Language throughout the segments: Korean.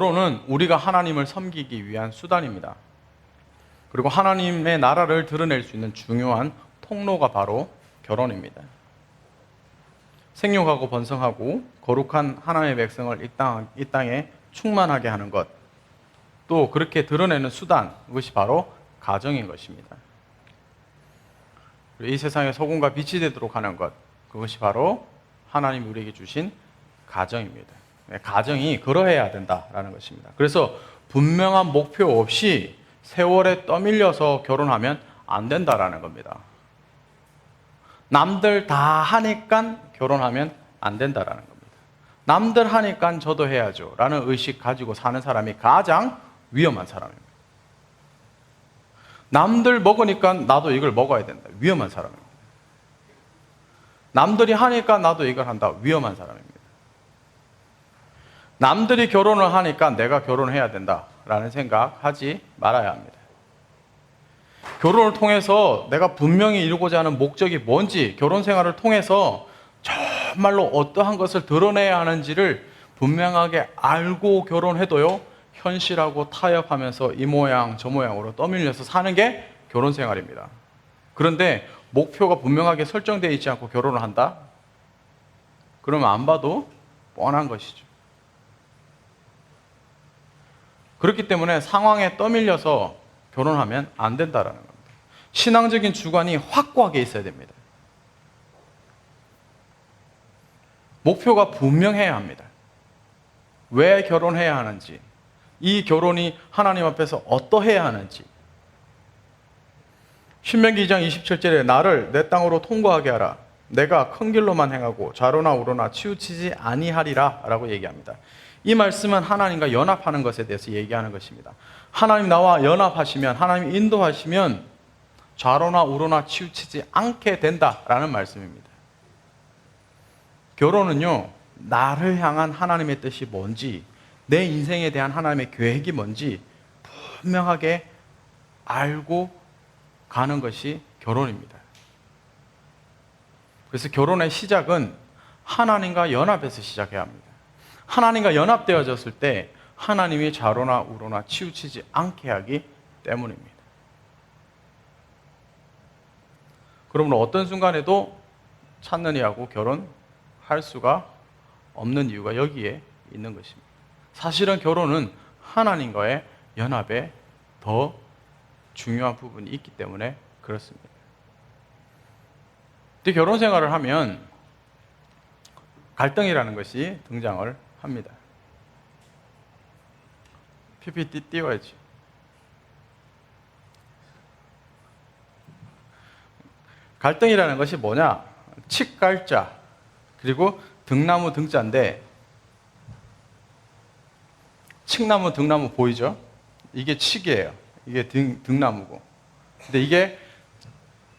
결혼은 우리가 하나님을 섬기기 위한 수단입니다. 그리고 하나님의 나라를 드러낼 수 있는 중요한 통로가 바로 결혼입니다. 생육하고 번성하고 거룩한 하나님의 백성을 이 땅에 충만하게 하는 것, 또 그렇게 드러내는 수단, 그것이 바로 가정인 것입니다. 이 세상에 소금과 빛이 되도록 하는 것, 그것이 바로 하나님이 우리에게 주신 가정입니다. 가정이 그러해야 된다라는 것입니다. 그래서 분명한 목표 없이 세월에 떠밀려서 결혼하면 안 된다라는 겁니다. 남들 다 하니까 결혼하면 안 된다라는 겁니다. 남들 하니까 저도 해야죠 라는 의식 가지고 사는 사람이 가장 위험한 사람입니다. 남들 먹으니까 나도 이걸 먹어야 된다. 위험한 사람입니다. 남들이 하니까 나도 이걸 한다. 위험한 사람입니다. 남들이 결혼을 하니까 내가 결혼해야 된다라는 생각하지 말아야 합니다. 결혼을 통해서 내가 분명히 이루고자 하는 목적이 뭔지, 결혼 생활을 통해서 정말로 어떠한 것을 드러내야 하는지를 분명하게 알고 결혼해도요, 현실하고 타협하면서 이 모양 저 모양으로 떠밀려서 사는 게 결혼 생활입니다. 그런데 목표가 분명하게 설정되어 있지 않고 결혼을 한다? 그러면 안 봐도 뻔한 것이죠. 그렇기 때문에 상황에 떠밀려서 결혼하면 안 된다라는 겁니다. 신앙적인 주관이 확고하게 있어야 됩니다. 목표가 분명해야 합니다. 왜 결혼해야 하는지, 이 결혼이 하나님 앞에서 어떠해야 하는지. 신명기 2장 27절에 나를 내 땅으로 통과하게 하라. 내가 큰 길로만 행하고 좌로나 우로나 치우치지 아니하리라 라고 얘기합니다. 이 말씀은 하나님과 연합하는 것에 대해서 얘기하는 것입니다. 하나님 나와 연합하시면, 하나님 인도하시면 좌로나 우로나 치우치지 않게 된다라는 말씀입니다. 결혼은요, 나를 향한 하나님의 뜻이 뭔지, 내 인생에 대한 하나님의 계획이 뭔지 분명하게 알고 가는 것이 결혼입니다. 그래서 결혼의 시작은 하나님과 연합해서 시작해야 합니다. 하나님과 연합되어졌을 때 하나님이 좌로나 우로나 치우치지 않게 하기 때문입니다. 그러므로 어떤 순간에도 찾는 이하고 결혼할 수가 없는 이유가 여기에 있는 것입니다. 사실은 결혼은 하나님과의 연합에 더 중요한 부분이 있기 때문에 그렇습니다. 근데 결혼 생활을 하면 갈등이라는 것이 등장을 합니다. PPT 띄워야지. 갈등이라는 것이 뭐냐? 칡갈자 그리고 등나무 등자인데, 칡나무 등나무 보이죠? 이게 칡이에요. 이게 등나무고. 근데 이게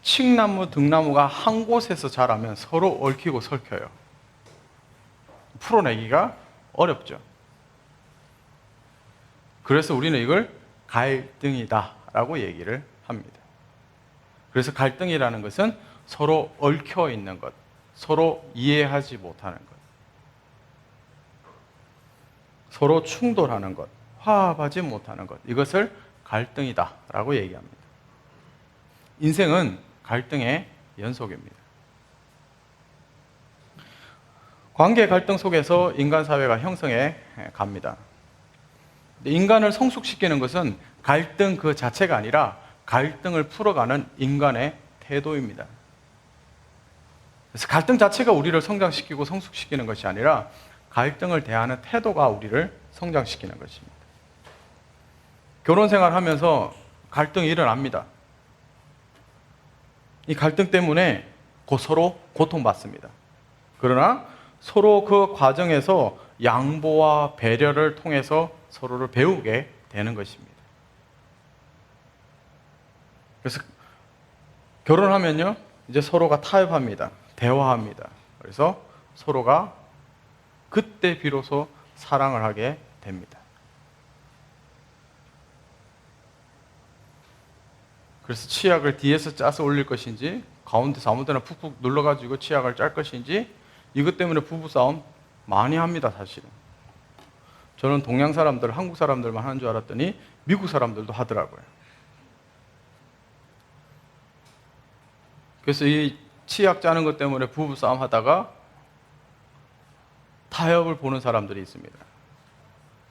칡나무 등나무가 한 곳에서 자라면 서로 얽히고 설켜요. 풀어내기가 어렵죠. 그래서 우리는 이걸 갈등이다 라고 얘기를 합니다. 그래서 갈등이라는 것은 서로 얽혀 있는 것, 서로 이해하지 못하는 것, 서로 충돌하는 것, 화합하지 못하는 것, 이것을 갈등이다 라고 얘기합니다. 인생은 갈등의 연속입니다. 관계 갈등 속에서 인간 사회가 형성해 갑니다. 인간을 성숙시키는 것은 갈등 그 자체가 아니라 갈등을 풀어가는 인간의 태도입니다. 그래서 갈등 자체가 우리를 성장시키고 성숙시키는 것이 아니라 갈등을 대하는 태도가 우리를 성장시키는 것입니다. 결혼 생활하면서 갈등이 일어납니다. 이 갈등 때문에 서로 고통받습니다. 그러나 서로 그 과정에서 양보와 배려를 통해서 서로를 배우게 되는 것입니다. 그래서 결혼하면요, 이제 서로가 타협합니다. 대화합니다. 그래서 서로가 그때 비로소 사랑을 하게 됩니다. 그래서 치약을 뒤에서 짜서 올릴 것인지, 가운데서 아무 데나 푹푹 눌러가지고 치약을 짤 것인지, 이것 때문에 부부싸움 많이 합니다, 사실은. 저는 동양 사람들, 한국 사람들만 하는 줄 알았더니 미국 사람들도 하더라고요. 그래서 이 치약 짜는 것 때문에 부부싸움 하다가 타협을 보는 사람들이 있습니다.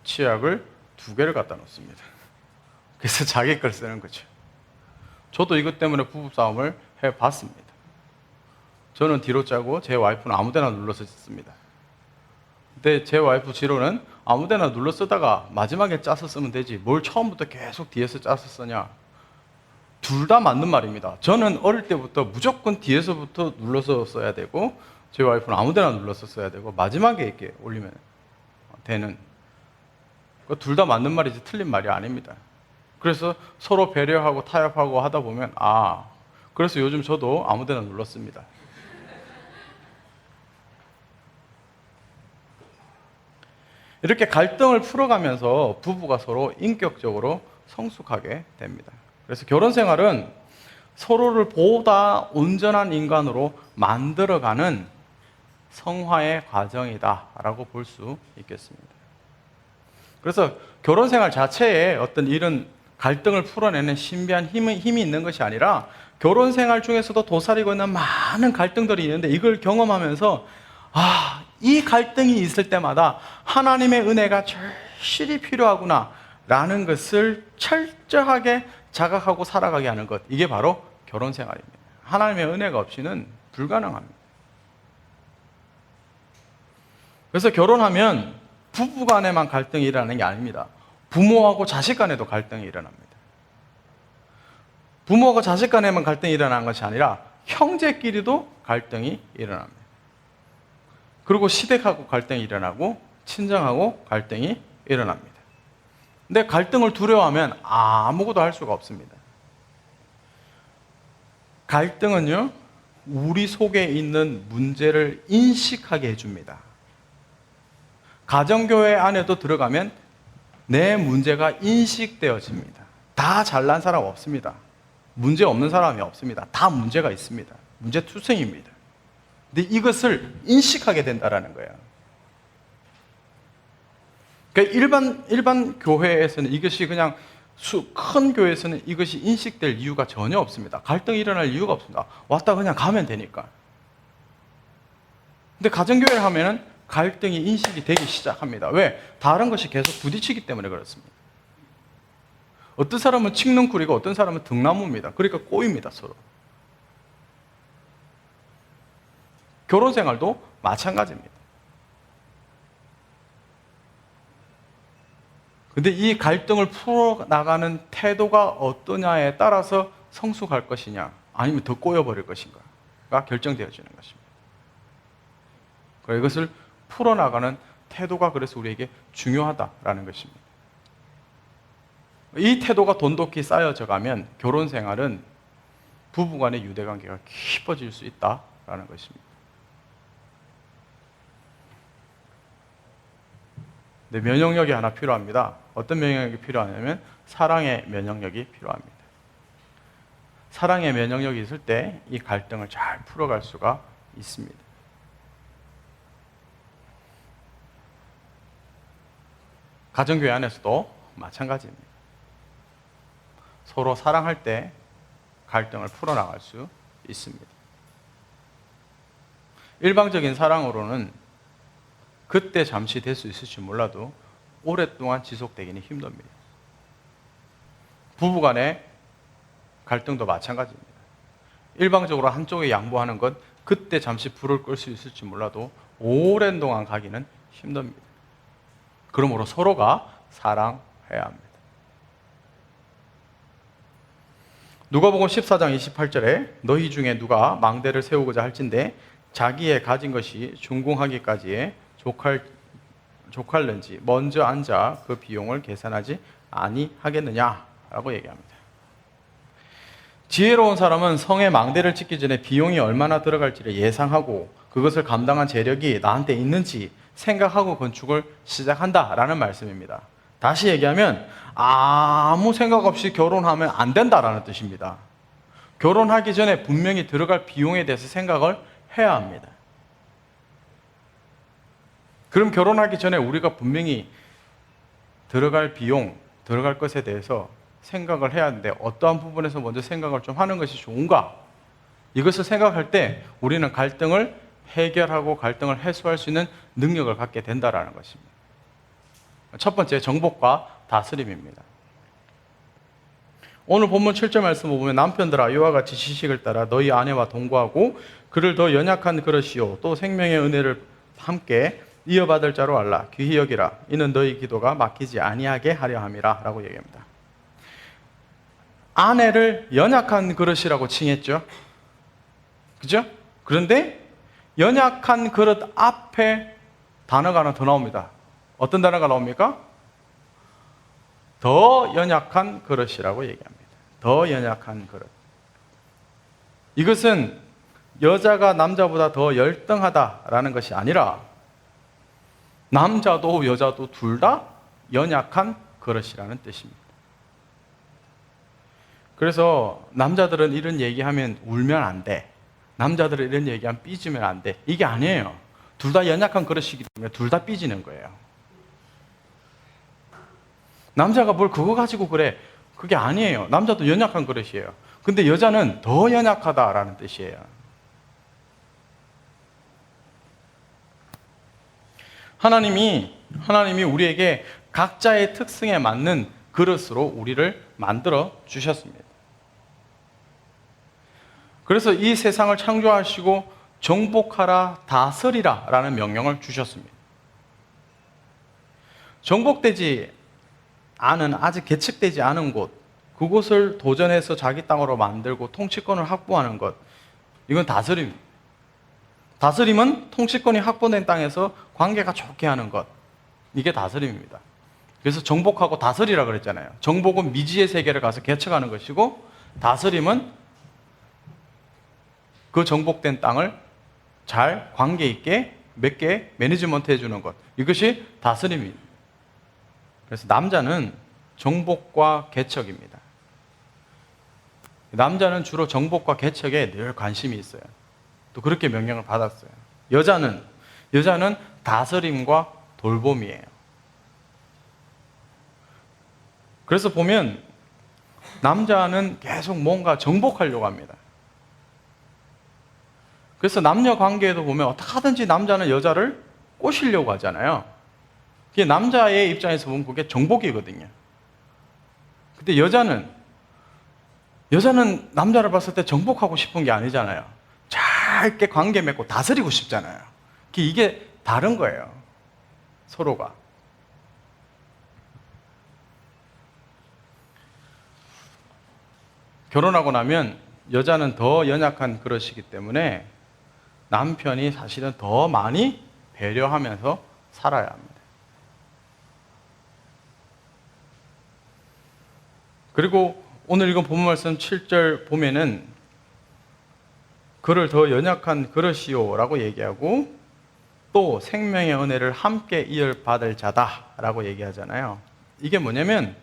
치약을 2개를 갖다 놓습니다. 그래서 자기 걸 쓰는 거죠. 저도 이것 때문에 부부싸움을 해봤습니다. 저는 뒤로 짜고 제 와이프는 아무데나 눌러서 씁니다. 근데 제 와이프 지로는 아무데나 눌러 쓰다가 마지막에 짜서 쓰면 되지 뭘 처음부터 계속 뒤에서 짜서 쓰냐. 둘 다 맞는 말입니다. 저는 어릴 때부터 무조건 뒤에서부터 눌러서 써야 되고 제 와이프는 아무데나 눌러서 써야 되고 마지막에 이렇게 올리면 되는, 둘 다 맞는 말이지 틀린 말이 아닙니다. 그래서 서로 배려하고 타협하고 하다 보면 그래서 요즘 저도 아무데나 눌렀습니다. 이렇게 갈등을 풀어가면서 부부가 서로 인격적으로 성숙하게 됩니다. 그래서 결혼 생활은 서로를 보다 온전한 인간으로 만들어가는 성화의 과정이다라고 볼 수 있겠습니다. 그래서 결혼 생활 자체에 어떤 이런 갈등을 풀어내는 신비한 힘이 있는 것이 아니라 결혼 생활 중에서도 도사리고 있는 많은 갈등들이 있는데 이걸 경험하면서 이 갈등이 있을 때마다 하나님의 은혜가 절실히 필요하구나 라는 것을 철저하게 자각하고 살아가게 하는 것, 이게 바로 결혼 생활입니다. 하나님의 은혜가 없이는 불가능합니다. 그래서 결혼하면 부부 간에만 갈등이 일어나는 게 아닙니다. 부모하고 자식 간에도 갈등이 일어납니다. 부모하고 자식 간에만 갈등이 일어나는 것이 아니라 형제끼리도 갈등이 일어납니다. 그리고 시댁하고 갈등이 일어나고 친정하고 갈등이 일어납니다. 근데 갈등을 두려워하면 아무것도 할 수가 없습니다. 갈등은요, 우리 속에 있는 문제를 인식하게 해줍니다. 가정교회 안에도 들어가면 내 문제가 인식되어집니다. 다 잘난 사람 없습니다. 문제 없는 사람이 없습니다. 다 문제가 있습니다. 문제투성입니다. 근데 이것을 인식하게 된다는 거예요. 그러니까 일반 교회에서는 이것이 그냥 큰 교회에서는 이것이 인식될 이유가 전혀 없습니다. 갈등이 일어날 이유가 없습니다. 왔다 그냥 가면 되니까. 근데 가정교회를 하면은 갈등이 인식이 되기 시작합니다. 왜? 다른 것이 계속 부딪히기 때문에 그렇습니다. 어떤 사람은 칡넝쿨이고 어떤 사람은 등나무입니다. 그러니까 꼬입니다, 서로. 결혼 생활도 마찬가지입니다. 근데 이 갈등을 풀어나가는 태도가 어떠냐에 따라서 성숙할 것이냐, 아니면 더 꼬여버릴 것인가가 결정되어지는 것입니다. 이것을 풀어나가는 태도가 그래서 우리에게 중요하다라는 것입니다. 이 태도가 돈독히 쌓여져 가면 결혼 생활은 부부간의 유대관계가 깊어질 수 있다라는 것입니다. 근데 면역력이 하나 필요합니다. 어떤 면역력이 필요하냐면 사랑의 면역력이 필요합니다. 사랑의 면역력이 있을 때 이 갈등을 잘 풀어갈 수가 있습니다. 가정교회 안에서도 마찬가지입니다. 서로 사랑할 때 갈등을 풀어나갈 수 있습니다. 일방적인 사랑으로는 그때 잠시 될 수 있을지 몰라도 오랫동안 지속되기는 힘듭니다. 부부간의 갈등도 마찬가지입니다. 일방적으로 한쪽에 양보하는 것, 그때 잠시 불을 끌 수 있을지 몰라도 오랜 동안 가기는 힘듭니다. 그러므로 서로가 사랑해야 합니다. 누가복음 14장 28절에 너희 중에 누가 망대를 세우고자 할진대 자기의 가진 것이 준공하기까지에 족할는지 먼저 앉아 그 비용을 계산하지 아니하겠느냐라고 얘기합니다. 지혜로운 사람은 성에 망대를 짓기 전에 비용이 얼마나 들어갈지를 예상하고 그것을 감당한 재력이 나한테 있는지 생각하고 건축을 시작한다라는 말씀입니다. 다시 얘기하면 아무 생각 없이 결혼하면 안 된다라는 뜻입니다. 결혼하기 전에 분명히 들어갈 비용에 대해서 생각을 해야 합니다. 그럼 결혼하기 전에 우리가 분명히 들어갈 비용, 들어갈 것에 대해서 생각을 해야 하는데 어떠한 부분에서 먼저 생각을 좀 하는 것이 좋은가? 이것을 생각할 때 우리는 갈등을 해결하고 갈등을 해소할 수 있는 능력을 갖게 된다는 것입니다. 첫 번째, 정복과 다스림입니다. 오늘 본문 7절 말씀을 보면 남편들아 이와 같이 지식을 따라 너희 아내와 동거하고 그를 더 연약한 그릇이요 또 생명의 은혜를 함께 이어받을 자로 알라. 귀히 여기라. 이는 너희 기도가 막히지 아니하게 하려 함이라 라고 얘기합니다. 아내를 연약한 그릇이라고 칭했죠. 그죠? 그런데 연약한 그릇 앞에 단어가 하나 더 나옵니다. 어떤 단어가 나옵니까? 더 연약한 그릇이라고 얘기합니다. 더 연약한 그릇. 이것은 여자가 남자보다 더 열등하다라는 것이 아니라 남자도 여자도 둘 다 연약한 그릇이라는 뜻입니다. 그래서 남자들은 이런 얘기하면 울면 안 돼. 남자들은 이런 얘기하면 삐지면 안 돼. 이게 아니에요. 둘 다 연약한 그릇이기 때문에 둘 다 삐지는 거예요. 남자가 뭘 그거 가지고 그래. 그게 아니에요. 남자도 연약한 그릇이에요. 근데 여자는 더 연약하다라는 뜻이에요. 하나님이 우리에게 각자의 특성에 맞는 그릇으로 우리를 만들어 주셨습니다. 그래서 이 세상을 창조하시고 정복하라, 다스리라 라는 명령을 주셨습니다. 정복되지 않은, 아직 개척되지 않은 곳, 그곳을 도전해서 자기 땅으로 만들고 통치권을 확보하는 것, 이건 다스림입니다. 다스림은 통치권이 확보된 땅에서 관계가 좋게 하는 것, 이게 다스림입니다. 그래서 정복하고 다스리라 그랬잖아요. 정복은 미지의 세계를 가서 개척하는 것이고 다스림은 그 정복된 땅을 잘 관계 있게 몇 개 매니지먼트 해주는 것, 이것이 다스림입니다. 그래서 남자는 정복과 개척입니다. 남자는 주로 정복과 개척에 늘 관심이 있어요. 또 그렇게 명령을 받았어요. 여자는 다스림과 돌봄이에요. 그래서 보면 남자는 계속 뭔가 정복하려고 합니다. 그래서 남녀 관계에도 보면 어떻게 하든지 남자는 여자를 꼬시려고 하잖아요. 그게 남자의 입장에서 보면 그게 정복이거든요. 근데 여자는 남자를 봤을 때 정복하고 싶은 게 아니잖아요. 짧게 관계 맺고 다스리고 싶잖아요. 이게 다른 거예요. 서로가. 결혼하고 나면 여자는 더 연약한 그릇이기 때문에 남편이 사실은 더 많이 배려하면서 살아야 합니다. 그리고 오늘 읽은 본문 말씀 7절 보면은 그를 더 연약한 그릇이요 라고 얘기하고 또 생명의 은혜를 함께 이어받을 자다 라고 얘기하잖아요. 이게 뭐냐면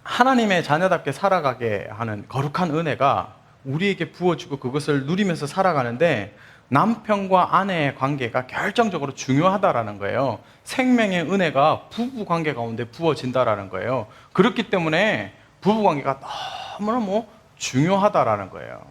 하나님의 자녀답게 살아가게 하는 거룩한 은혜가 우리에게 부어지고 그것을 누리면서 살아가는데 남편과 아내의 관계가 결정적으로 중요하다라는 거예요. 생명의 은혜가 부부 관계 가운데 부어진다라는 거예요. 그렇기 때문에 부부 관계가 너무너무 중요하다라는 거예요.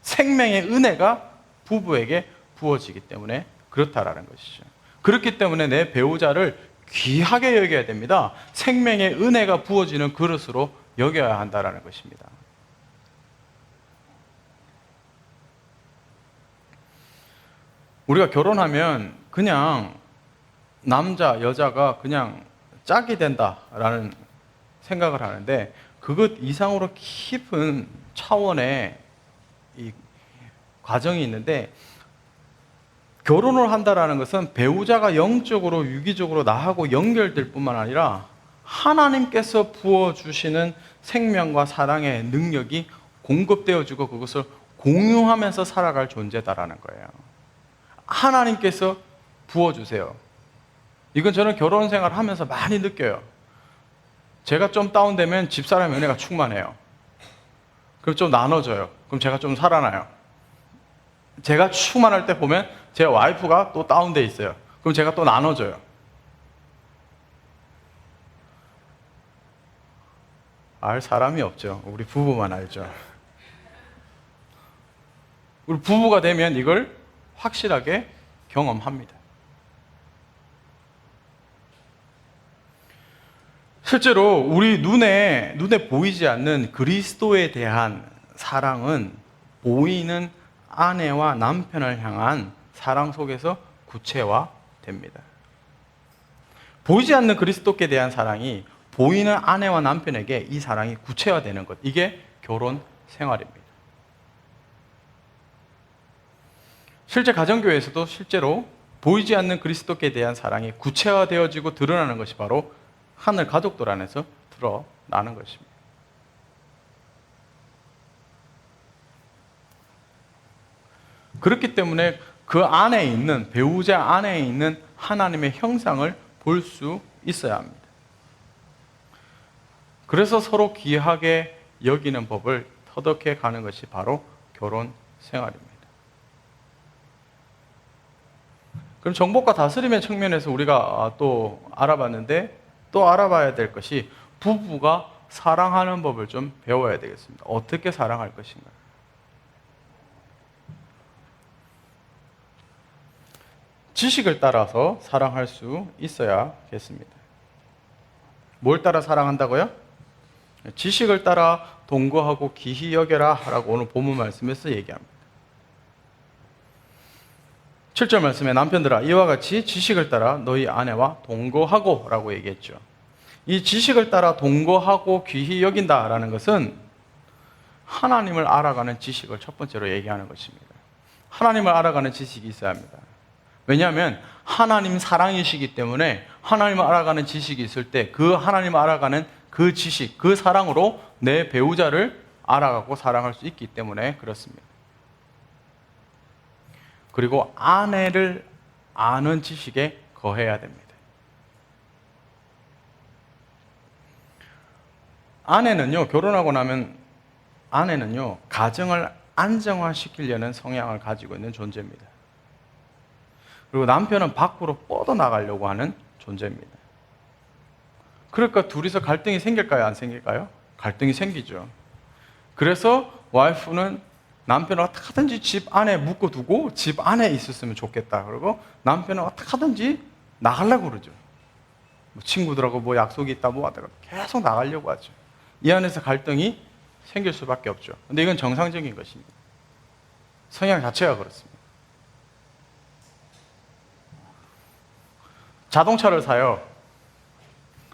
생명의 은혜가 부부에게 부어지기 때문에 그렇다라는 것이죠. 그렇기 때문에 내 배우자를 귀하게 여겨야 됩니다. 생명의 은혜가 부어지는 그릇으로 여겨야 한다라는 것입니다. 우리가 결혼하면 그냥 남자, 여자가 그냥 짝이 된다라는 생각을 하는데 그것 이상으로 깊은 차원의 이 과정이 있는데 결혼을 한다라는 것은 배우자가 영적으로 유기적으로 나하고 연결될 뿐만 아니라 하나님께서 부어주시는 생명과 사랑의 능력이 공급되어지고 그것을 공유하면서 살아갈 존재다라는 거예요. 하나님께서 부어주세요. 이건 저는 결혼 생활을 하면서 많이 느껴요. 제가 좀 다운되면 집사람의 은혜가 충만해요. 그럼 좀 나눠줘요. 그럼 제가 좀 살아나요. 제가 충만할 때 보면 제 와이프가 또 다운돼 있어요. 그럼 제가 또 나눠줘요. 알 사람이 없죠. 우리 부부만 알죠. 우리 부부가 되면 이걸 확실하게 경험합니다. 실제로 우리 눈에 보이지 않는 그리스도에 대한 사랑은 보이는 아내와 남편을 향한 사랑 속에서 구체화됩니다. 보이지 않는 그리스도께 대한 사랑이 보이는 아내와 남편에게 이 사랑이 구체화되는 것, 이게 결혼 생활입니다. 실제 가정교회에서도 실제로 보이지 않는 그리스도께 대한 사랑이 구체화되어지고 드러나는 것이 바로 하늘 가족들 안에서 드러나는 것입니다. 그렇기 때문에 그 안에 있는, 배우자 안에 있는 하나님의 형상을 볼 수 있어야 합니다. 그래서 서로 귀하게 여기는 법을 터득해 가는 것이 바로 결혼 생활입니다. 그럼 정복과 다스림의 측면에서 우리가 또 알아봤는데, 또 알아봐야 될 것이 부부가 사랑하는 법을 좀 배워야 되겠습니다. 어떻게 사랑할 것인가? 지식을 따라서 사랑할 수 있어야겠습니다. 뭘 따라 사랑한다고요? 지식을 따라 동거하고 귀히 여겨라 라고 오늘 본문 말씀에서 얘기합니다. 7절 말씀에 남편들아 이와 같이 지식을 따라 너희 아내와 동거하고 라고 얘기했죠. 이 지식을 따라 동거하고 귀히 여긴다라는 것은 하나님을 알아가는 지식을 첫 번째로 얘기하는 것입니다. 하나님을 알아가는 지식이 있어야 합니다. 왜냐하면 하나님 사랑이시기 때문에 하나님을 알아가는 지식이 있을 때 그 하나님을 알아가는 그 지식, 그 사랑으로 내 배우자를 알아가고 사랑할 수 있기 때문에 그렇습니다. 그리고 아내를 아는 지식에 거해야 됩니다. 아내는요, 결혼하고 나면 아내는요, 가정을 안정화시키려는 성향을 가지고 있는 존재입니다. 그리고 남편은 밖으로 뻗어나가려고 하는 존재입니다. 그러니까 둘이서 갈등이 생길까요? 안 생길까요? 갈등이 생기죠. 그래서 와이프는 남편을 어떻게 하든지 집 안에 묶어두고 집 안에 있었으면 좋겠다. 그리고 남편은 어떻게 하든지 나가려고 그러죠. 친구들하고 뭐 약속이 있다 뭐 하다가 계속 나가려고 하죠. 이 안에서 갈등이 생길 수밖에 없죠. 근데 이건 정상적인 것입니다. 성향 자체가 그렇습니다. 자동차를 사요.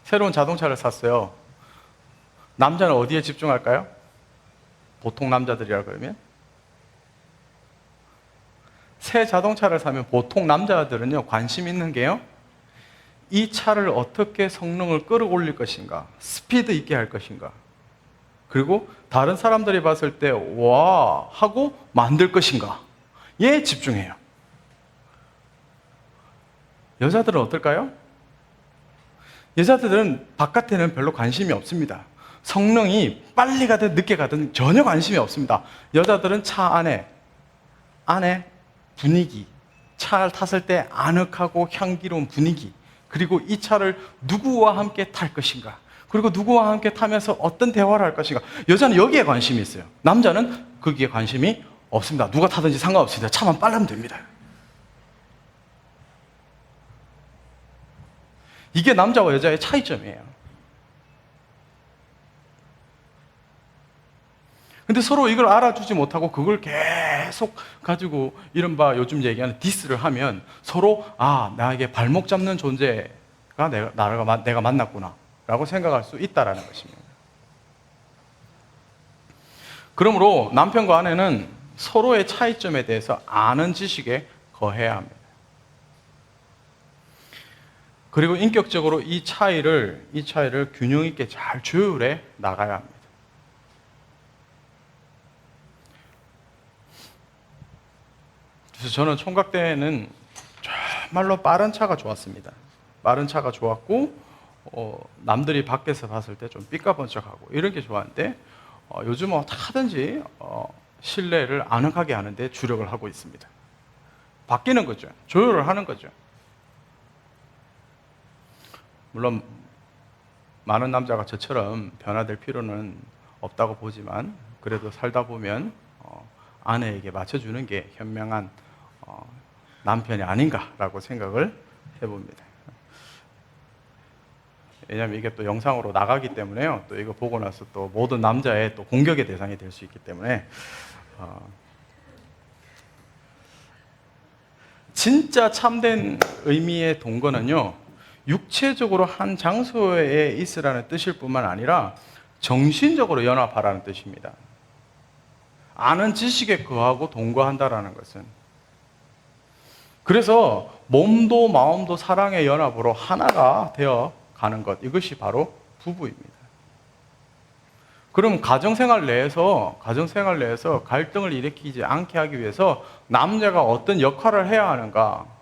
새로운 자동차를 샀어요. 남자는 어디에 집중할까요? 보통 남자들이라 그러면? 새 자동차를 사면 보통 남자들은요, 관심 있는 게요, 이 차를 어떻게 성능을 끌어올릴 것인가, 스피드 있게 할 것인가, 그리고 다른 사람들이 봤을 때 와 하고 만들 것인가에 집중해요. 여자들은 어떨까요? 여자들은 바깥에는 별로 관심이 없습니다. 성능이 빨리 가든 늦게 가든 전혀 관심이 없습니다. 여자들은 차 안에 분위기, 차를 탔을 때 아늑하고 향기로운 분위기, 그리고 이 차를 누구와 함께 탈 것인가, 그리고 누구와 함께 타면서 어떤 대화를 할 것인가. 여자는 여기에 관심이 있어요. 남자는 거기에 관심이 없습니다. 누가 타든지 상관없습니다. 차만 빨라면 됩니다. 이게 남자와 여자의 차이점이에요. 근데 서로 이걸 알아주지 못하고 그걸 계속 가지고 이른바 요즘 얘기하는 디스를 하면 서로 나에게 발목 잡는 존재가 내가 만났구나 라고 생각할 수 있다는 것입니다. 그러므로 남편과 아내는 서로의 차이점에 대해서 아는 지식에 거해야 합니다. 그리고 인격적으로 이 차이를 균형 있게 잘 조율해 나가야 합니다. 그래서 저는 총각 때는 정말로 빠른 차가 좋았습니다. 빠른 차가 좋았고, 남들이 밖에서 봤을 때 좀 삐까번쩍하고 이런 게 좋았는데, 요즘은 어떻게 하든지 실내를 아늑하게 하는데 주력을 하고 있습니다. 바뀌는 거죠. 조율을 하는 거죠. 물론 많은 남자가 저처럼 변화될 필요는 없다고 보지만 그래도 살다 보면 아내에게 맞춰주는 게 현명한 남편이 아닌가라고 생각을 해봅니다. 왜냐하면 이게 또 영상으로 나가기 때문에요. 또 이거 보고 나서 또 모든 남자의 또 공격의 대상이 될 수 있기 때문에 진짜 참된 의미의 동거는요, 육체적으로 한 장소에 있으라는 뜻일 뿐만 아니라 정신적으로 연합하라는 뜻입니다. 아는 지식에 거하고 동거한다라는 것은. 그래서 몸도 마음도 사랑의 연합으로 하나가 되어 가는 것, 이것이 바로 부부입니다. 그럼 가정생활 내에서 갈등을 일으키지 않게 하기 위해서 남자가 어떤 역할을 해야 하는가?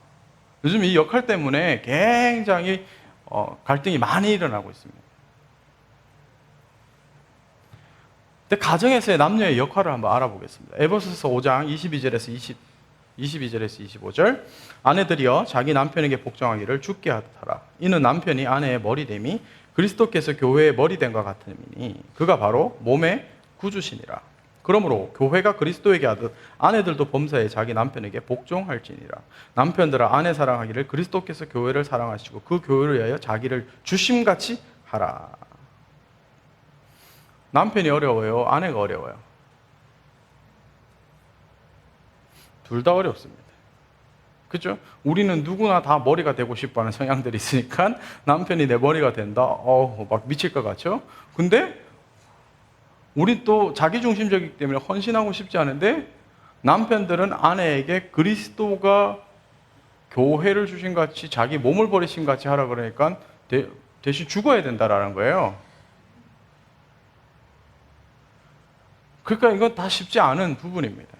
요즘 이 역할 때문에 굉장히 갈등이 많이 일어나고 있습니다. 근데 가정에서의 남녀의 역할을 한번 알아보겠습니다. 에베소서 5장 22절에서 25절. 아내들이여 자기 남편에게 복종하기를 주께 하라. 이는 남편이 아내의 머리됨이 그리스도께서 교회의 머리됨과 같으니 그가 바로 몸의 구주시니라. 그러므로 교회가 그리스도에게 하듯 아내들도 범사에 자기 남편에게 복종할지니라. 남편들아 아내 사랑하기를 그리스도께서 교회를 사랑하시고 그 교회를 위하여 자기를 주심같이 하라. 남편이 어려워요? 아내가 어려워요? 둘 다 어렵습니다. 그죠? 우리는 누구나 다 머리가 되고 싶어 하는 성향들이 있으니까 남편이 내 머리가 된다? 막 미칠 것 같죠? 근데 우리 또 자기중심적이기 때문에 헌신하고 싶지 않은데 남편들은 아내에게 그리스도가 교회를 주신 같이 자기 몸을 버리신 같이 하라 그러니까 대신 죽어야 된다라는 거예요. 그러니까 이건 다 쉽지 않은 부분입니다.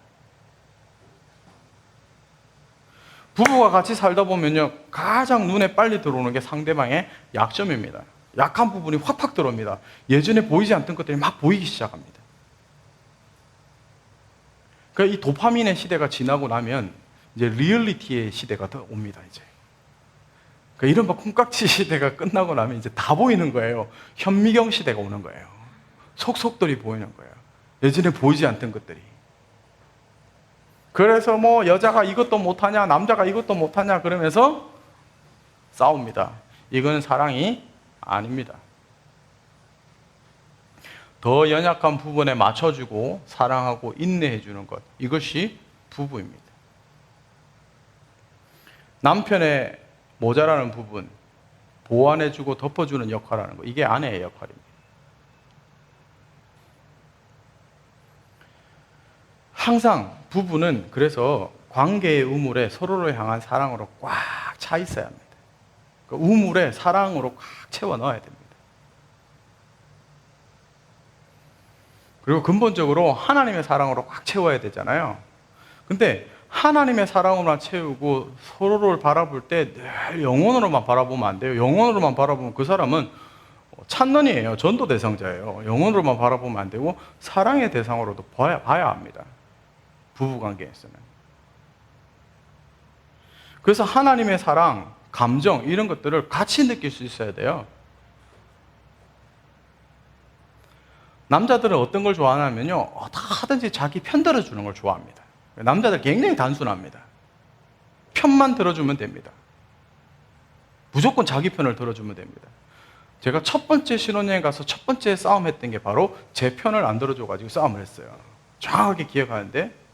부부가 같이 살다 보면요, 가장 눈에 빨리 들어오는 게 상대방의 약점입니다. 약한 부분이 확 들어옵니다. 예전에 보이지 않던 것들이 막 보이기 시작합니다. 그러니까 이 도파민의 시대가 지나고 나면 이제 리얼리티의 시대가 더 옵니다. 이제 그러니까 이른바 콩깍지 시대가 끝나고 나면 이제 다 보이는 거예요. 현미경 시대가 오는 거예요. 속속들이 보이는 거예요. 예전에 보이지 않던 것들이. 그래서 뭐 여자가 이것도 못하냐, 남자가 이것도 못하냐 그러면서 싸웁니다. 이건 사랑이 아닙니다. 더 연약한 부분에 맞춰주고 사랑하고 인내해주는 것, 이것이 부부입니다. 남편의 모자라는 부분 보완해주고 덮어주는 역할을 하는 것, 이게 아내의 역할입니다. 항상 부부는 그래서 관계의 우물에 서로를 향한 사랑으로 꽉 차 있어야 합니다. 그 우물에 사랑으로 꽉 채워 넣어야 됩니다. 그리고 근본적으로 하나님의 사랑으로 꽉 채워야 되잖아요. 근데 하나님의 사랑으로만 채우고 서로를 바라볼 때 늘 영혼으로만 바라보면 안 돼요. 영혼으로만 바라보면 그 사람은 찬넌이에요. 전도 대상자예요. 영혼으로만 바라보면 안 되고 사랑의 대상으로도 봐야 합니다. 부부관계에서는. 그래서 하나님의 사랑, 감정 이런 것들을 같이 느낄 수 있어야 돼요. 남자들은 어떤 걸 좋아하냐면요, 어떻게든지 자기 편 들어주는 걸 좋아합니다. 남자들 굉장히 단순합니다. 편만 들어주면 됩니다. 무조건 자기 편을 들어주면 됩니다. 제가 첫 번째 신혼여행 가서 첫 번째 싸움했던 게 바로 제 편을 안 들어줘가지고 싸움을 했어요. 정확하게 기억하는데,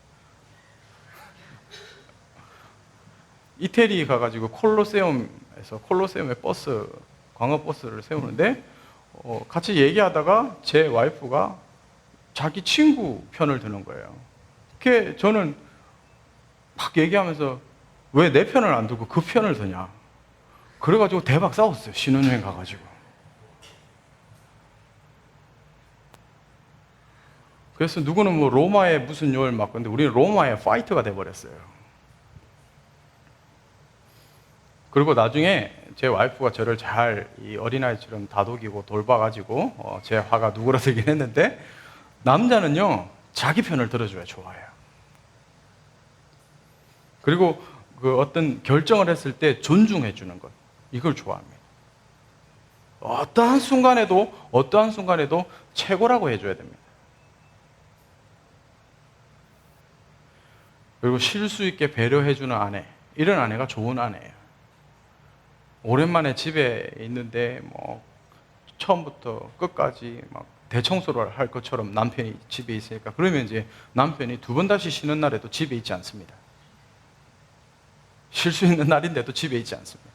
이태리 가가지고 콜로세움에 버스, 광역버스를 세우는데 같이 얘기하다가 제 와이프가 자기 친구 편을 드는 거예요. 그게 저는 막 얘기하면서 왜 내 편을 안 들고 그 편을 드냐. 그래가지고 대박 싸웠어요. 신혼여행 가가지고. 그래서 누구는 뭐 로마의 무슨 요를 막, 근데 우리는 로마의 파이터가 돼버렸어요. 그리고 나중에 제 와이프가 저를 잘 이 어린아이처럼 다독이고 돌봐가지고 제 화가 누그러들긴 했는데, 남자는요 자기 편을 들어줘야 좋아해요. 그리고 그 어떤 결정을 했을 때 존중해 주는 것, 이걸 좋아합니다. 어떠한 순간에도 최고라고 해줘야 됩니다. 그리고 실수 있게 배려해주는 아내, 이런 아내가 좋은 아내예요. 오랜만에 집에 있는데 처음부터 끝까지 막 대청소를 할 것처럼 남편이 집에 있으니까, 그러면 이제 남편이 두 번 다시 쉬는 날에도 집에 있지 않습니다. 쉴 수 있는 날인데도 집에 있지 않습니다.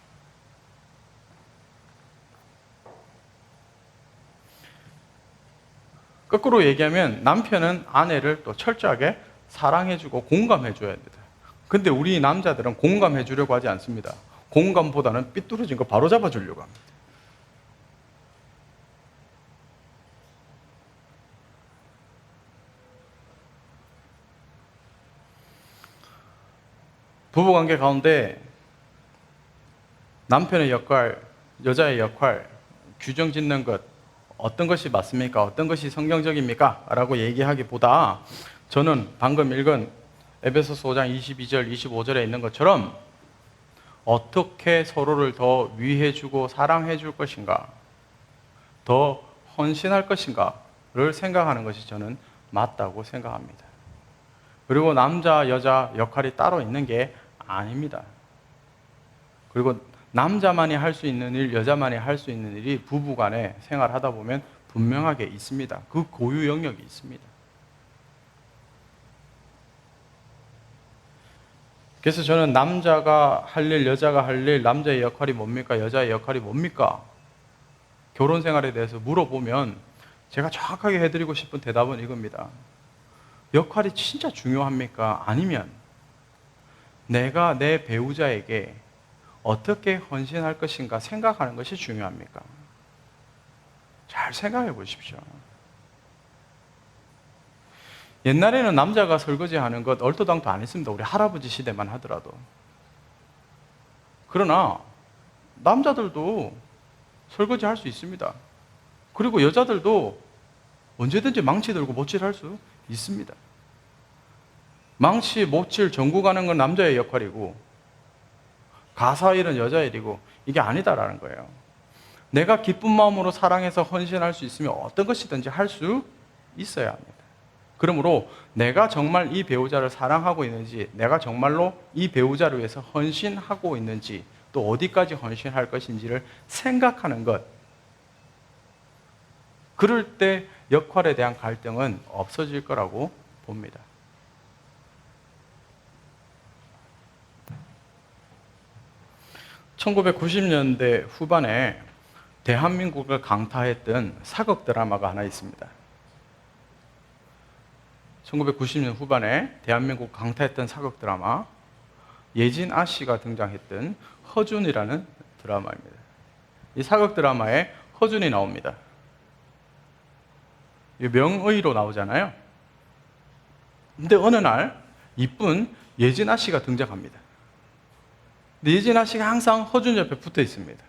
거꾸로 얘기하면 남편은 아내를 또 철저하게 사랑해주고 공감해줘야 됩니다. 근데 우리 남자들은 공감해주려고 하지 않습니다. 공감보다는 삐뚤어진 거 바로 잡아주려고 합니다. 부부관계 가운데 남편의 역할, 여자의 역할, 규정 짓는 것, 어떤 것이 맞습니까? 어떤 것이 성경적입니까? 라고 얘기하기보다, 저는 방금 읽은 에베소서 5장 22절, 25절에 있는 것처럼 어떻게 서로를 더 위해주고 사랑해줄 것인가, 더 헌신할 것인가를 생각하는 것이 저는 맞다고 생각합니다. 그리고 남자, 여자 역할이 따로 있는 게 아닙니다. 그리고 남자만이 할 수 있는 일, 여자만이 할 수 있는 일이 부부간에 생활하다 보면 분명하게 있습니다. 그 고유 영역이 있습니다. 그래서 저는 남자가 할 일, 여자가 할 일, 남자의 역할이 뭡니까? 여자의 역할이 뭡니까? 결혼 생활에 대해서 물어보면 제가 정확하게 해드리고 싶은 대답은 이겁니다. 역할이 진짜 중요합니까? 아니면 내가 내 배우자에게 어떻게 헌신할 것인가 생각하는 것이 중요합니까? 잘 생각해 보십시오. 옛날에는 남자가 설거지 하는 것 얼토당토 안 했습니다. 우리 할아버지 시대만 하더라도. 그러나 남자들도 설거지 할 수 있습니다. 그리고 여자들도 언제든지 망치 들고 못질할 수 있습니다. 망치, 못질, 전구 가는 건 남자의 역할이고 가사 일은 여자 일이고, 이게 아니다라는 거예요. 내가 기쁜 마음으로 사랑해서 헌신할 수 있으면 어떤 것이든지 할 수 있어야 합니다. 그러므로 내가 정말 이 배우자를 사랑하고 있는지, 내가 정말로 이 배우자를 위해서 헌신하고 있는지, 또 어디까지 헌신할 것인지를 생각하는 것, 그럴 때 역할에 대한 갈등은 없어질 거라고 봅니다. (1990년대) 후반에 대한민국을 강타했던 사극 드라마가 하나 있습니다. 1990년 후반에 대한민국 강타했던 사극 드라마, 예진 아씨가 등장했던 허준이라는 드라마입니다. 이 사극 드라마에 허준이 나옵니다. 명의로 나오잖아요. 근데 어느 날 이쁜 예진 아씨가 등장합니다. 근데 예진 아씨가 항상 허준 옆에 붙어 있습니다.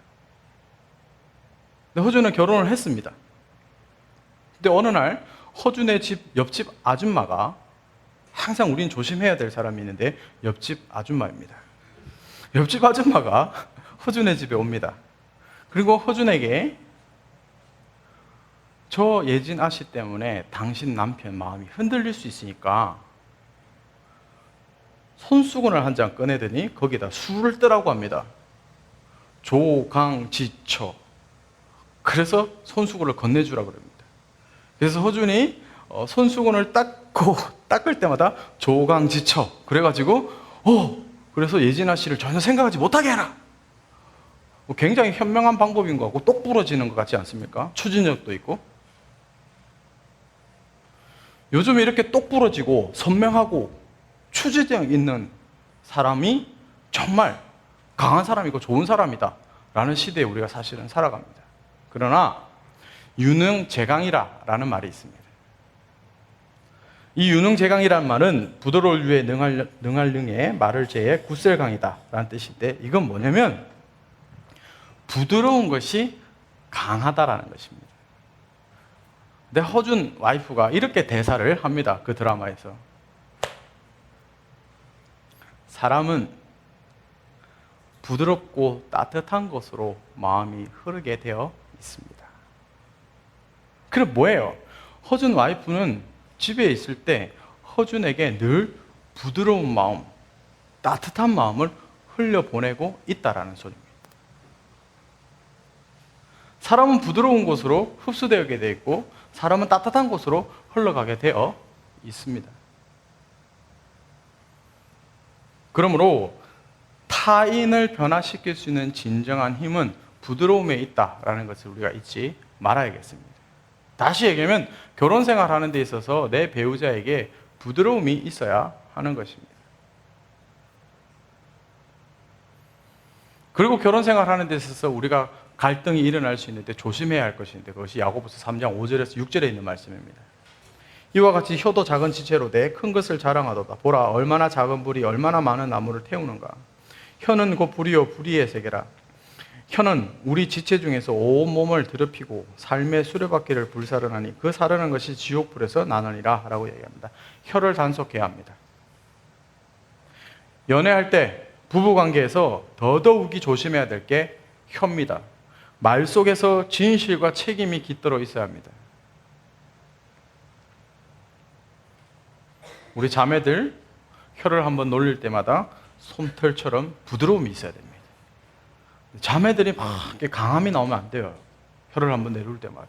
근데 허준은 결혼을 했습니다. 근데 어느 날 허준의 집 옆집 아줌마가, 항상 우린 조심해야 될 사람이 있는데 옆집 아줌마입니다. 옆집 아줌마가 허준의 집에 옵니다. 그리고 허준에게 저 예진 아씨 때문에 당신 남편 마음이 흔들릴 수 있으니까 손수건을 한 장 꺼내더니 거기다 술을 뜨라고 합니다. 조강지처. 그래서 손수건을 건네주라고 그럽니다. 그래서 허준이 손수건을 닦을 때마다 조강지처. 그래가지고 그래서 예진아 씨를 전혀 생각하지 못하게 해라. 굉장히 현명한 방법인 것 같고 똑 부러지는 것 같지 않습니까? 추진력도 있고. 요즘 이렇게 똑 부러지고 선명하고 추진력 있는 사람이 정말 강한 사람이고 좋은 사람이다 라는 시대에 우리가 사실은 살아갑니다. 그러나 유능제강이라는 말이 있습니다. 이 유능제강이라는 말은 부드러울 위에 능할 능에 말을 제해 굳셀강이다 라는 뜻인데, 이건 뭐냐면 부드러운 것이 강하다라는 것입니다. 근데 허준 와이프가 이렇게 대사를 합니다. 그 드라마에서. 사람은 부드럽고 따뜻한 것으로 마음이 흐르게 되어 있습니다. 그럼 뭐예요? 허준 와이프는 집에 있을 때 허준에게 늘 부드러운 마음, 따뜻한 마음을 흘려보내고 있다라는 소리입니다. 사람은 부드러운 곳으로 흡수되게 되어 있고 사람은 따뜻한 곳으로 흘러가게 되어 있습니다. 그러므로 타인을 변화시킬 수 있는 진정한 힘은 부드러움에 있다라는 것을 우리가 잊지 말아야겠습니다. 다시 얘기하면 결혼 생활하는 데 있어서 내 배우자에게 부드러움이 있어야 하는 것입니다. 그리고 결혼 생활하는 데 있어서 우리가 갈등이 일어날 수 있는데 조심해야 할 것인데 그것이 야고보서 3장 5절에서 6절에 있는 말씀입니다. 이와 같이 혀도 작은 지체로 내 큰 것을 자랑하도다. 보라 얼마나 작은 불이 얼마나 많은 나무를 태우는가. 혀는 곧 불이요 불의의 세계라. 혀는 우리 지체 중에서 온 몸을 더럽히고 삶의 수레바퀴를 불사르나니 그 사르는 것이 지옥불에서 나느니라 라고 얘기합니다. 혀를 단속해야 합니다. 연애할 때 부부관계에서 더더욱이 조심해야 될 게 혀입니다. 말 속에서 진실과 책임이 깃들어 있어야 합니다. 우리 자매들 혀를 한번 놀릴 때마다 솜털처럼 부드러움이 있어야 됩니다. 자매들이 막 강함이 나오면 안 돼요. 혀를 한번 내릴 때마다.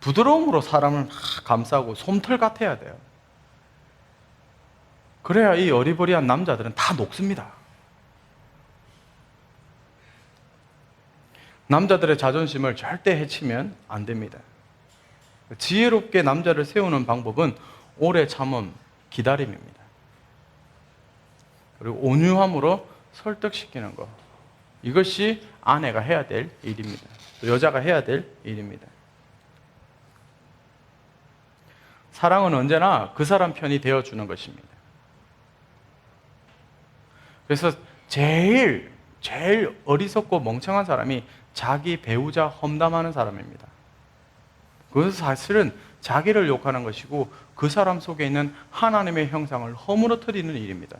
부드러움으로 사람을 막 감싸고 솜털 같아야 돼요. 그래야 이 어리버리한 남자들은 다 녹습니다. 남자들의 자존심을 절대 해치면 안 됩니다. 지혜롭게 남자를 세우는 방법은 오래 참음, 기다림입니다. 그리고 온유함으로 설득시키는 것. 이것이 아내가 해야 될 일입니다. 또 여자가 해야 될 일입니다. 사랑은 언제나 그 사람 편이 되어주는 것입니다. 그래서 제일 어리석고 멍청한 사람이 자기 배우자 험담하는 사람입니다. 그것은 사실은 자기를 욕하는 것이고 그 사람 속에 있는 하나님의 형상을 허물어뜨리는 일입니다.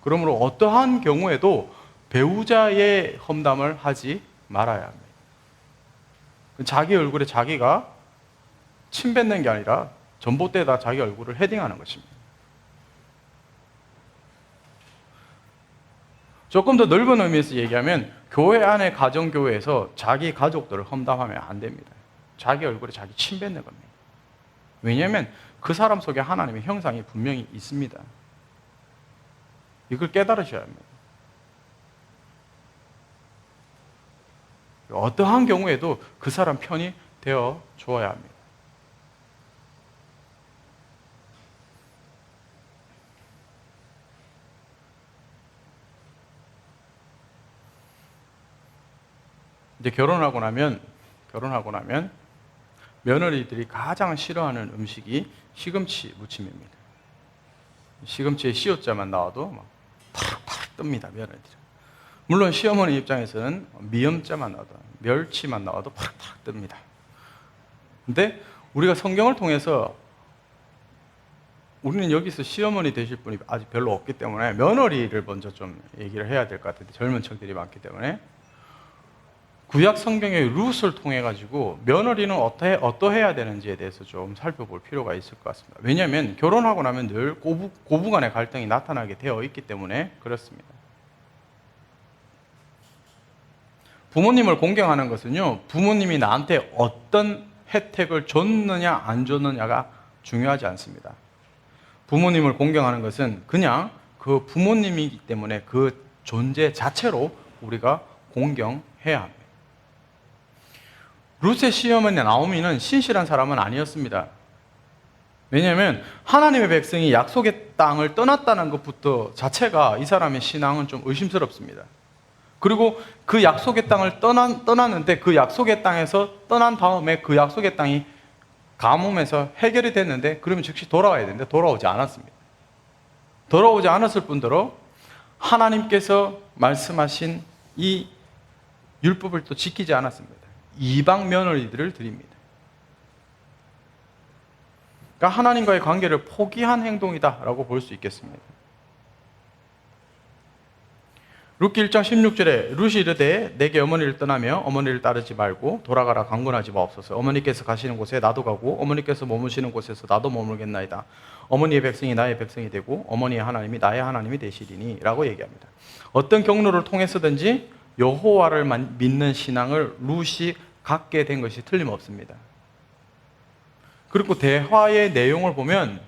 그러므로 어떠한 경우에도 배우자의 험담을 하지 말아야 합니다. 자기 얼굴에 자기가 침 뱉는 게 아니라 전봇대에다 자기 얼굴을 헤딩하는 것입니다. 조금 더 넓은 의미에서 얘기하면 교회 안에 가정교회에서 자기 가족들을 험담하면 안 됩니다. 자기 얼굴에 자기 침 뱉는 겁니다. 왜냐하면 그 사람 속에 하나님의 형상이 분명히 있습니다. 이걸 깨달으셔야 합니다. 어떠한 경우에도 그 사람 편이 되어 주어야 합니다. 이제 결혼하고 나면 며느리들이 가장 싫어하는 음식이 시금치 무침입니다. 시금치에 시옷자만 나와도 막 파락파락 뜹니다, 며느리들. 물론 시어머니 입장에서는 미음자만 나와도, 멸치만 나와도 파락파락 뜹니다. 근데 우리가 성경을 통해서 우리는 여기서 시어머니 되실 분이 아직 별로 없기 때문에 며느리를 먼저 좀 얘기를 해야 될 것 같은데, 젊은 층들이 많기 때문에 구약 성경의 룻을 통해 가지고 며느리는 어떠해야 되는지에 대해서 좀 살펴볼 필요가 있을 것 같습니다. 왜냐하면 결혼하고 나면 늘 고부간의 갈등이 나타나게 되어 있기 때문에 그렇습니다. 부모님을 공경하는 것은요, 부모님이 나한테 어떤 혜택을 줬느냐 안 줬느냐가 중요하지 않습니다. 부모님을 공경하는 것은 그냥 그 부모님이기 때문에 그 존재 자체로 우리가 공경해야 합니다. 룻의 시어머니 나오미는 신실한 사람은 아니었습니다. 왜냐하면 하나님의 백성이 약속의 땅을 떠났다는 것부터 자체가 이 사람의 신앙은 좀 의심스럽습니다. 그리고 그 약속의 땅을 떠났는데 그 약속의 땅에서 떠난 다음에 그 약속의 땅이 가뭄에서 해결이 됐는데 그러면 즉시 돌아와야 되는데 돌아오지 않았습니다. 돌아오지 않았을 뿐더러 하나님께서 말씀하신 이 율법을 또 지키지 않았습니다. 이방 며느리들을 드립니다. 그러니까 하나님과의 관계를 포기한 행동이다라고 볼 수 있겠습니다. 룻기 1장 16절에 룻이 이르되 내게 어머니를 떠나며 어머니를 따르지 말고 돌아가라 강권하지 마옵소서. 어머니께서 가시는 곳에 나도 가고 어머니께서 머무시는 곳에서 나도 머물겠나이다. 어머니의 백성이 나의 백성이 되고 어머니의 하나님이 나의 하나님이 되시리니 라고 얘기합니다. 어떤 경로를 통해서든지 여호와를 믿는 신앙을 룻이 갖게 된 것이 틀림없습니다. 그리고 대화의 내용을 보면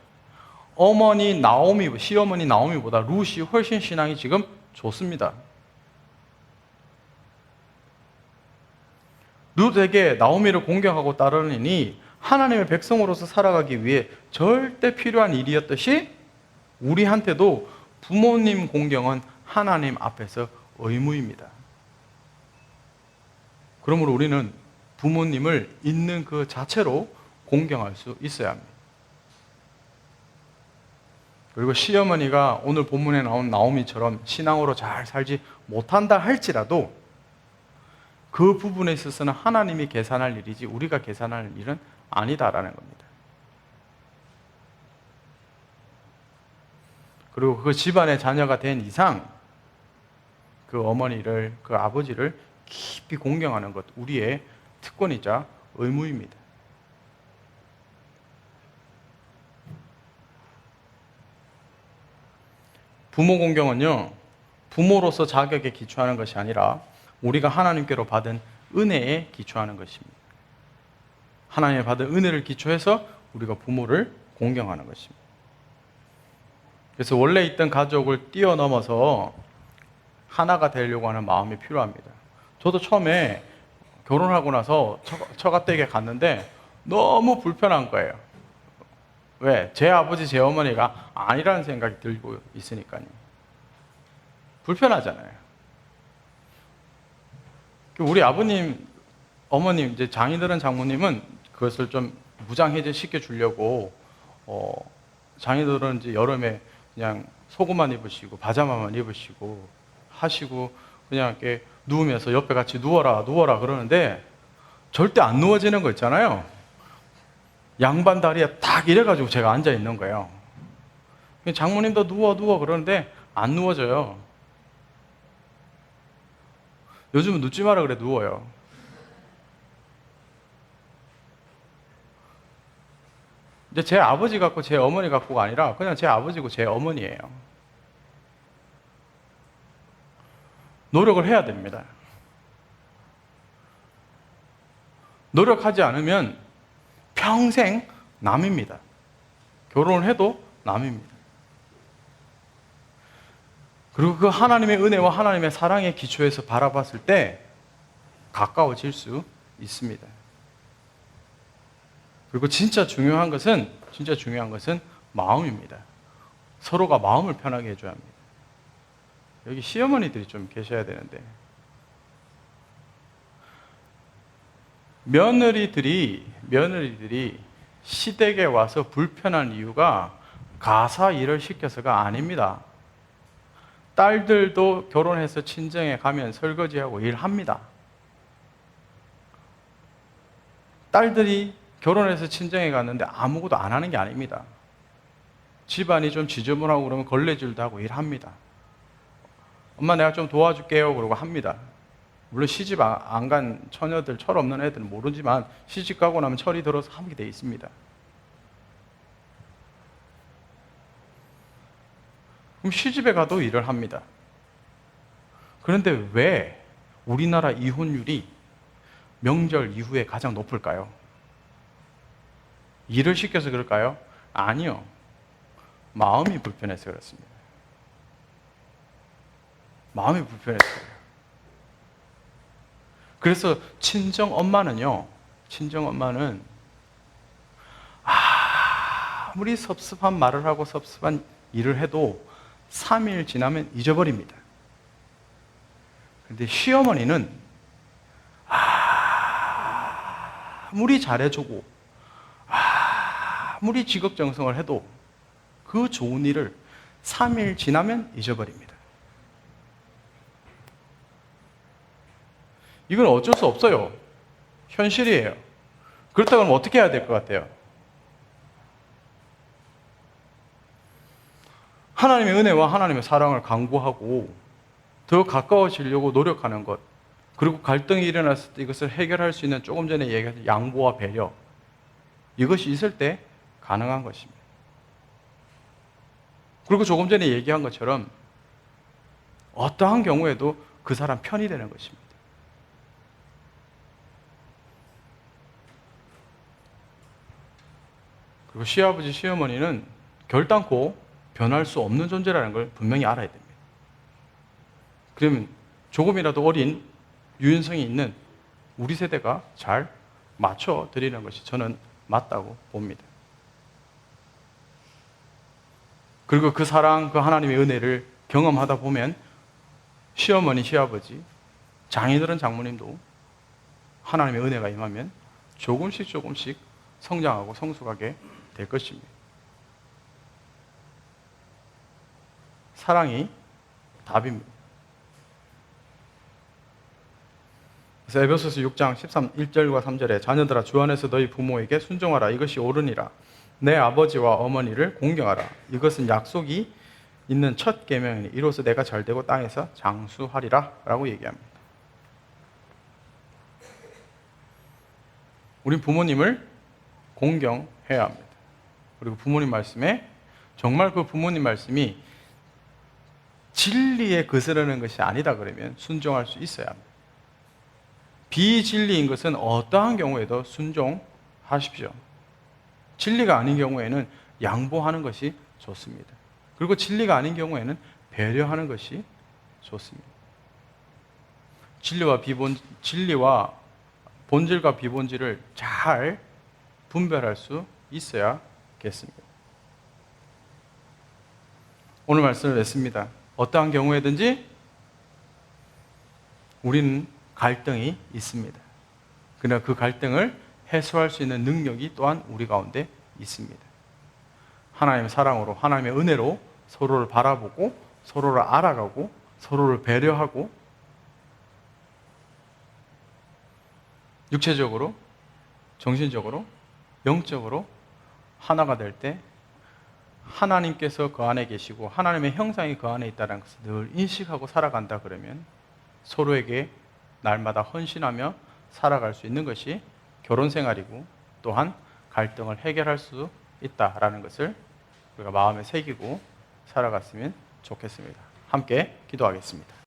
시어머니 나오미보다 룻이 훨씬 신앙이 지금 좋습니다. 룻에게 나오미를 공경하고 따르니 하나님의 백성으로서 살아가기 위해 절대 필요한 일이었듯이 우리한테도 부모님 공경은 하나님 앞에서 의무입니다. 그러므로 우리는 부모님을 있는 그 자체로 공경할 수 있어야 합니다. 그리고 시어머니가 오늘 본문에 나온 나오미처럼 신앙으로 잘 살지 못한다 할지라도 그 부분에 있어서는 하나님이 계산할 일이지 우리가 계산할 일은 아니다라는 겁니다. 그리고 그 집안의 자녀가 된 이상 그 어머니를, 그 아버지를 깊이 공경하는 것, 우리의 특권이자 의무입니다. 부모 공경은요, 부모로서 자격에 기초하는 것이 아니라 우리가 하나님께로 받은 은혜에 기초하는 것입니다. 하나님의 받은 은혜를 기초해서 우리가 부모를 공경하는 것입니다. 그래서 원래 있던 가족을 뛰어넘어서 하나가 되려고 하는 마음이 필요합니다. 저도 처음에 결혼하고 나서 처가댁에 갔는데 너무 불편한 거예요. 왜? 제 아버지, 제 어머니가 아니라는 생각이 들고 있으니까요. 불편하잖아요. 우리 아버님, 어머님, 이제 장인들은 장모님은 그것을 좀 무장해제 시켜주려고, 장인들은 이제 여름에 그냥 속옷만 입으시고, 바자마만 입으시고, 하시고, 그냥 이렇게 누우면서 옆에 같이 누워라 그러는데, 절대 안 누워지는 거 있잖아요. 양반 다리에 딱 이래가지고 제가 앉아 있는 거예요. 장모님도 누워 그러는데 안 누워져요. 요즘은 눕지 마라 그래 누워요. 이제 제 아버지 같고 제 어머니 같고가 아니라 그냥 제 아버지고 제 어머니예요. 노력을 해야 됩니다. 노력하지 않으면 평생 남입니다. 결혼을 해도 남입니다. 그리고 그 하나님의 은혜와 하나님의 사랑의 기초에서 바라봤을 때 가까워질 수 있습니다. 그리고 진짜 중요한 것은 마음입니다. 서로가 마음을 편하게 해줘야 합니다. 여기 시어머니들이 좀 계셔야 되는데 며느리들이 시댁에 와서 불편한 이유가 가사 일을 시켜서가 아닙니다. 딸들도 결혼해서 친정에 가면 설거지하고 일합니다. 딸들이 결혼해서 친정에 갔는데 아무것도 안 하는 게 아닙니다. 집안이 좀 지저분하고 그러면 걸레질도 하고 일합니다. 엄마 내가 좀 도와줄게요 그러고 합니다. 물론 시집 안 간 처녀들, 철 없는 애들은 모르지만 시집 가고 나면 철이 들어서 하게 돼 있습니다. 그럼 시집에 가도 일을 합니다. 그런데 왜 우리나라 이혼율이 명절 이후에 가장 높을까요? 일을 시켜서 그럴까요? 아니요. 마음이 불편해서 그렇습니다. 마음이 불편했어요. 그래서 친정 엄마는 아무리 섭섭한 말을 하고 섭섭한 일을 해도 3일 지나면 잊어버립니다. 그런데 시어머니는 아무리 잘해주고 아무리 지극정성을 해도 그 좋은 일을 3일 지나면 잊어버립니다. 이건 어쩔 수 없어요. 현실이에요. 그렇다고 하면 어떻게 해야 될 것 같아요? 하나님의 은혜와 하나님의 사랑을 강구하고 더 가까워지려고 노력하는 것, 그리고 갈등이 일어났을 때 이것을 해결할 수 있는 조금 전에 얘기한 양보와 배려, 이것이 있을 때 가능한 것입니다. 그리고 조금 전에 얘기한 것처럼 어떠한 경우에도 그 사람 편이 되는 것입니다. 그리고 시아버지, 시어머니는 결단코 변할 수 없는 존재라는 걸 분명히 알아야 됩니다. 그러면 조금이라도 어린 유연성이 있는 우리 세대가 잘 맞춰드리는 것이 저는 맞다고 봅니다. 그리고 그 사랑, 그 하나님의 은혜를 경험하다 보면 시어머니, 시아버지, 장인어른, 장모님도 하나님의 은혜가 임하면 조금씩 조금씩 성장하고 성숙하게 될 것입니다. 사랑이 답입니다. 그래서 에베소서 6장 1절과 3절에 자녀들아 주 안에서 너희 부모에게 순종하라. 이것이 옳으니라. 내 아버지와 어머니를 공경하라. 이것은 약속이 있는 첫 계명이니 이로써 내가 잘되고 땅에서 장수하리라 라고 얘기합니다. 우린 부모님을 공경해야 합니다. 그리고 부모님 말씀에 정말 그 부모님 말씀이 진리에 거스르는 것이 아니다 그러면 순종할 수 있어야 합니다. 비진리인 것은 어떠한 경우에도 순종하십시오. 진리가 아닌 경우에는 양보하는 것이 좋습니다. 그리고 진리가 아닌 경우에는 배려하는 것이 좋습니다. 진리와 본질과 비본질을 잘 분별할 수 있어야겠습니다. 오늘 말씀을 냈습니다. 어떠한 경우에든지 우리는 갈등이 있습니다. 그러나 그 갈등을 해소할 수 있는 능력이 또한 우리 가운데 있습니다. 하나님의 사랑으로, 하나님의 은혜로 서로를 바라보고 서로를 알아가고 서로를 배려하고 육체적으로, 정신적으로, 영적으로 하나가 될 때 하나님께서 그 안에 계시고 하나님의 형상이 그 안에 있다는 것을 늘 인식하고 살아간다 그러면 서로에게 날마다 헌신하며 살아갈 수 있는 것이 결혼 생활이고 또한 갈등을 해결할 수 있다라는 것을 우리가 마음에 새기고 살아갔으면 좋겠습니다. 함께 기도하겠습니다.